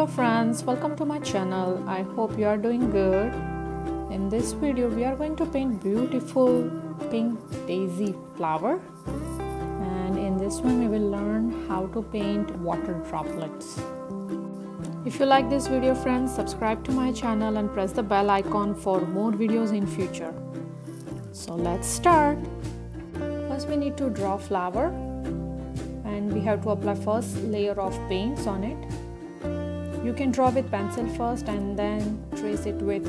Hello friends, welcome to my channel. I hope you are doing good. In this video we are going to paint beautiful pink daisy flower, and in this one we will learn how to paint water droplets. If you like this video friends, subscribe to my channel and press the bell icon for more videos in future. So let's start. First we need to draw flower, and we have to apply first layer of paints on it. You can draw with pencil first and then trace it with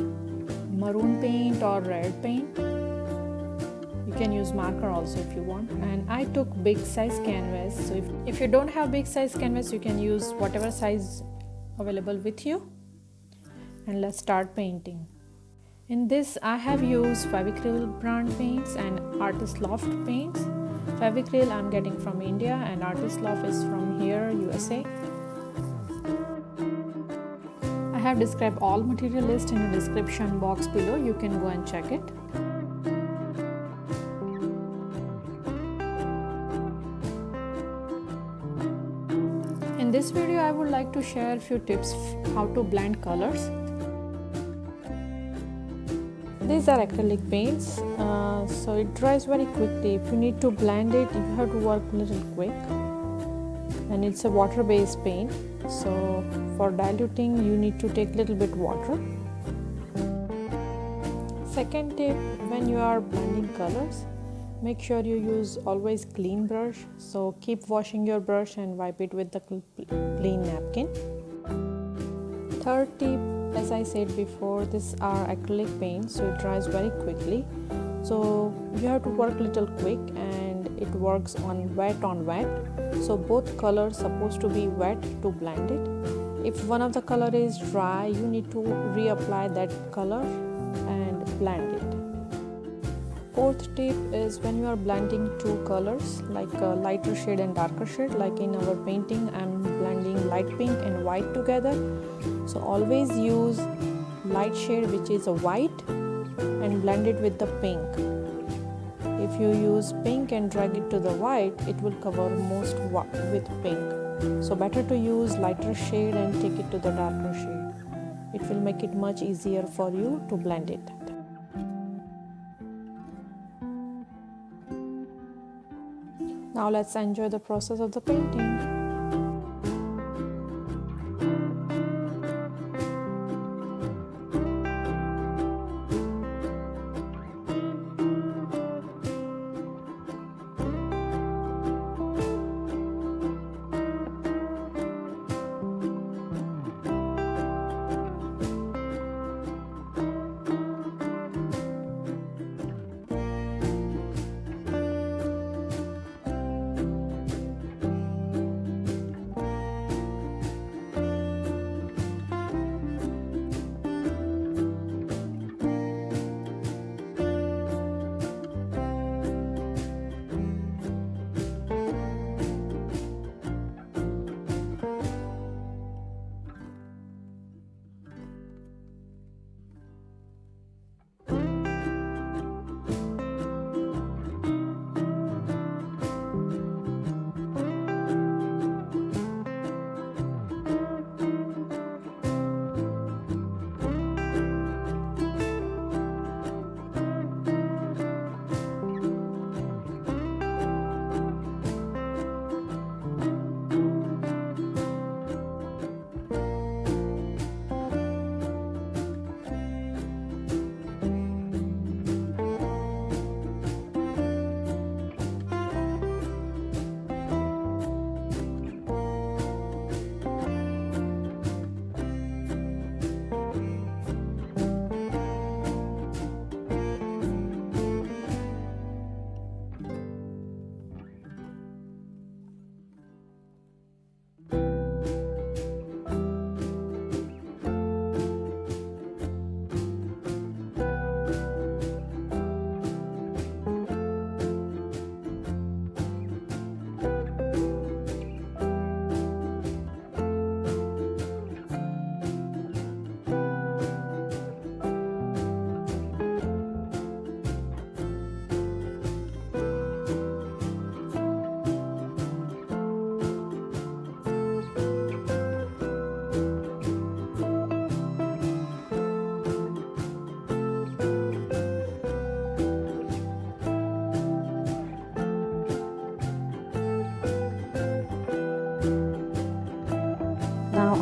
maroon paint or red paint. You can use marker also if you want. And I took big size canvas, so if you don't have big size canvas, you can use whatever size available with you. And let's start painting. In this I have used Fevicryl brand paints and Artist Loft paints. Fevicryl I'm getting from India and Artist Loft is from here, USA. I have described all material list in the description box below. You can go and check it. In this video I would like to share a few tips how to blend colors. These are acrylic paints, so it dries very quickly. If you need to blend it, you have to work a little quick. And it's a water-based paint, so for diluting you need to take a little bit water. Second tip, when you are blending colors, make sure you use always clean brush. So keep washing your brush and wipe it with the clean napkin. Third tip, as I said before, these are acrylic paints, so it dries very quickly. So you have to work a little quick, and it works on wet. So both colors supposed to be wet to blend it. If one of the color is dry, you need to reapply that color and blend it. Fourth tip is when you are blending two colors, like a lighter shade and darker shade, like in our painting I'm blending light pink and white together. So always use light shade, which is a white, and blend it with the pink. If you use pink and drag it to the white, it will cover most with pink. So better to use lighter shade and take it to the darker shade. It will make it much easier for you to blend it. Now let's enjoy the process of the painting.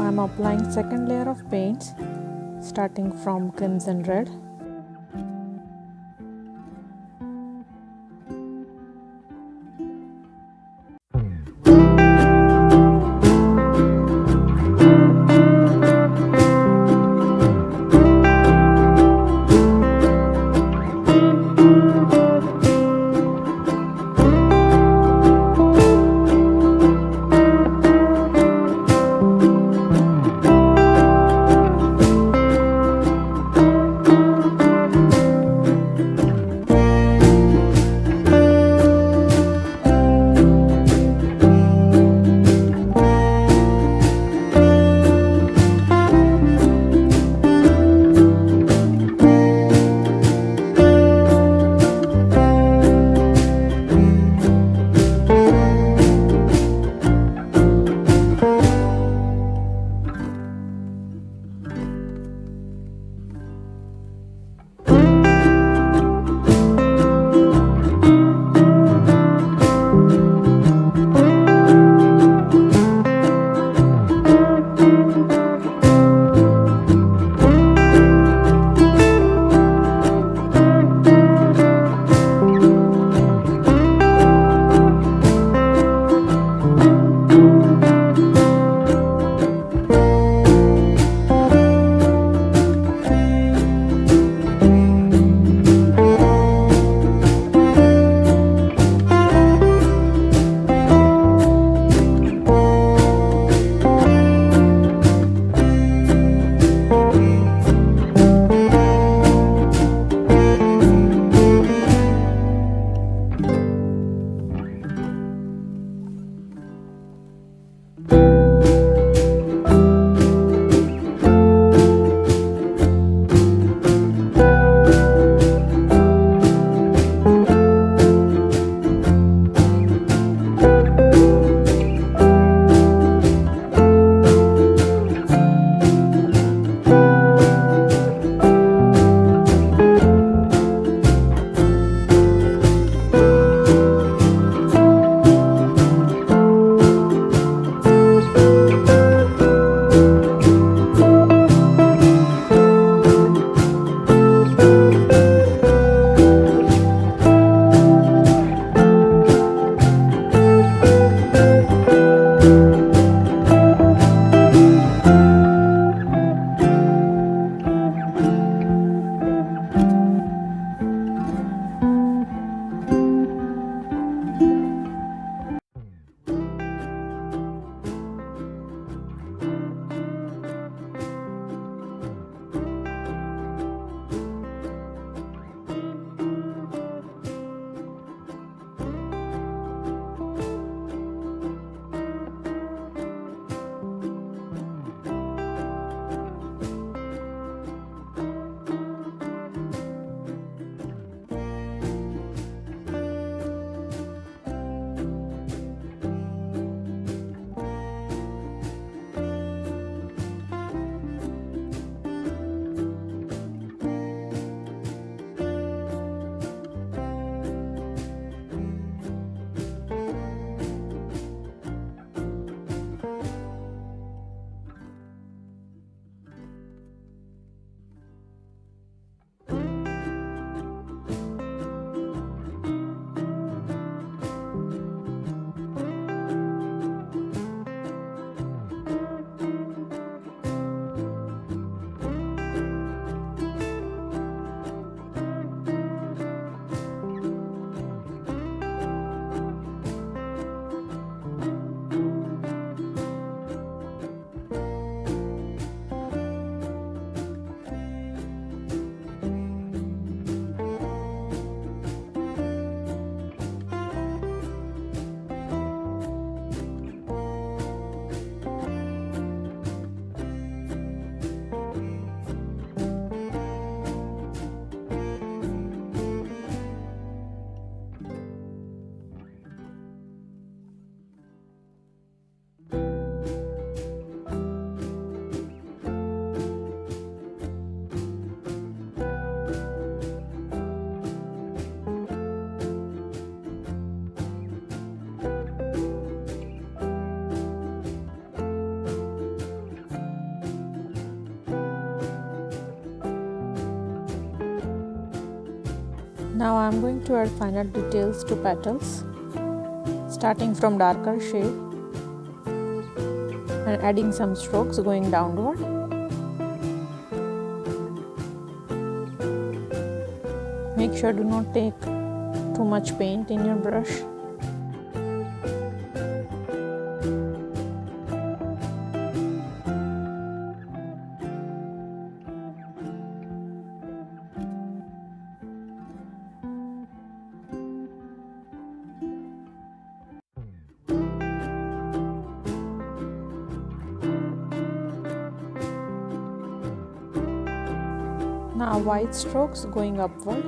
I'm applying second layer of paints starting from crimson red. Now I am going to add finer details to petals, starting from darker shade and adding some strokes going downward. Make sure do not take too much paint in your brush. Now white strokes going upward.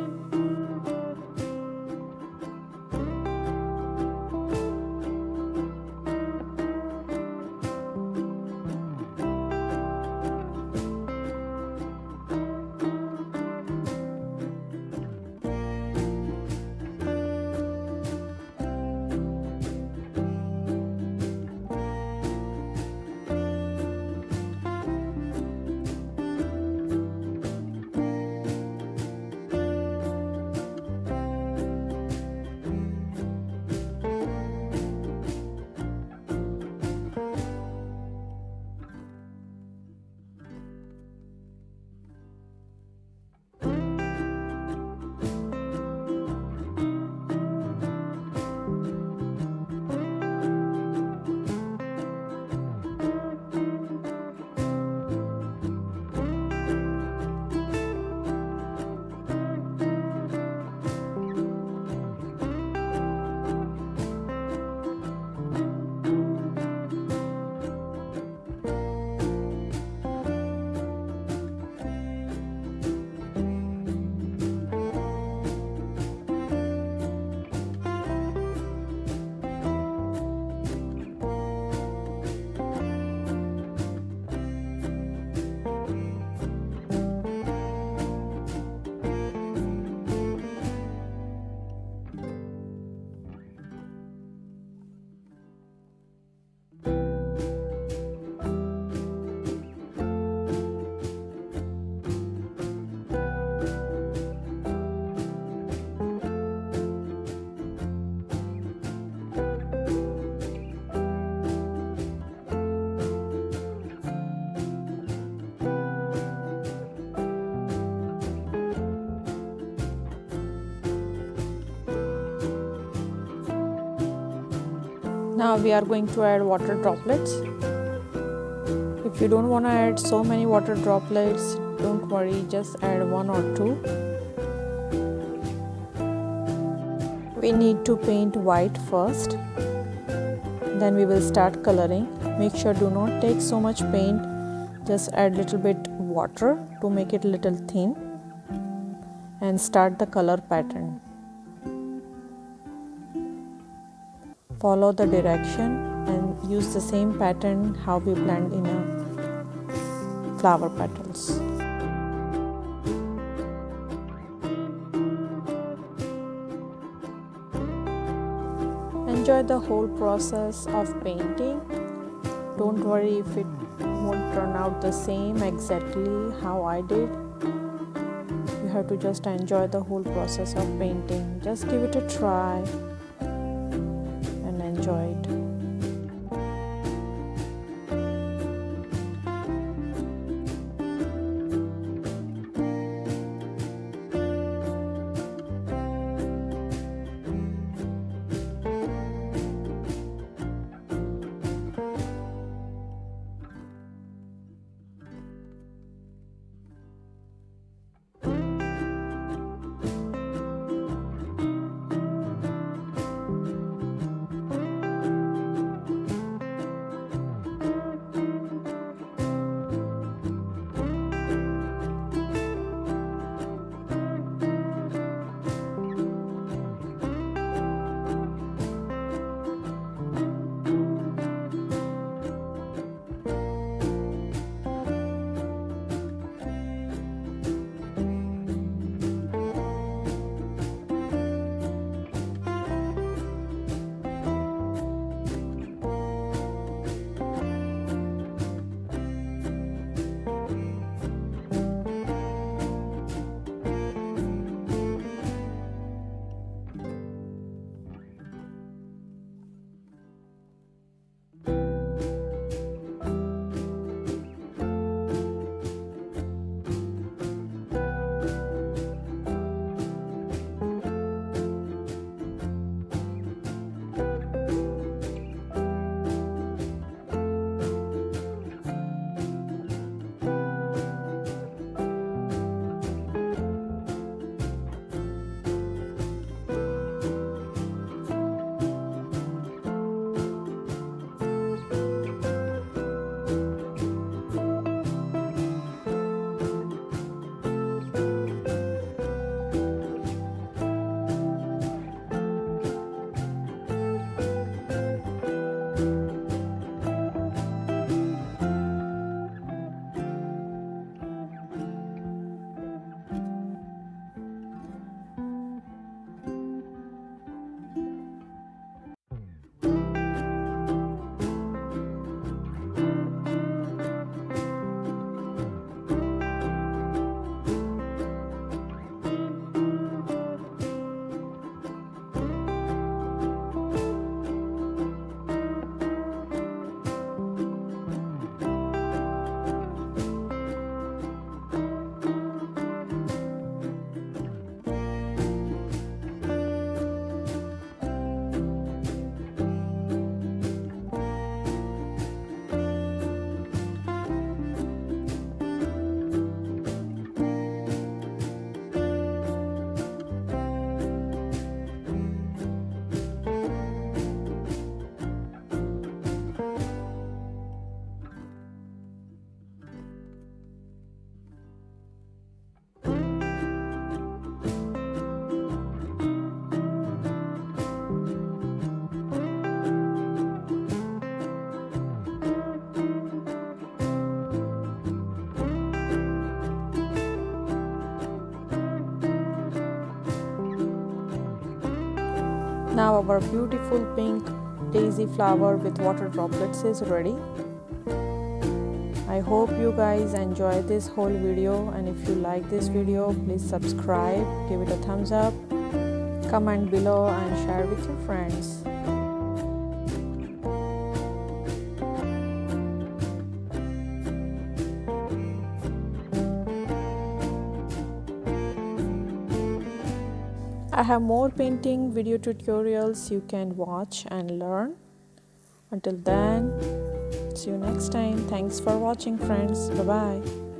Now we are going to add water droplets. If you don't want to add so many water droplets, don't worry, just add 1 or 2. We need to paint white first, then we will start coloring. Make sure do not take so much paint, just add little bit water to make it little thin and start the color pattern. Follow the direction and use the same pattern how we blend in a flower petals. Enjoy the whole process of painting. Don't worry if it won't turn out the same exactly how I did. You have to just enjoy the whole process of painting. Just give it a try and enjoy it. Now our beautiful pink daisy flower with water droplets is ready. I hope you guys enjoy this whole video, and if you like this video, please subscribe, give it a thumbs up, comment below and share with your friends. I have more painting video tutorials you can watch and learn. Until then, see you next time. Thanks for watching, friends. Bye bye.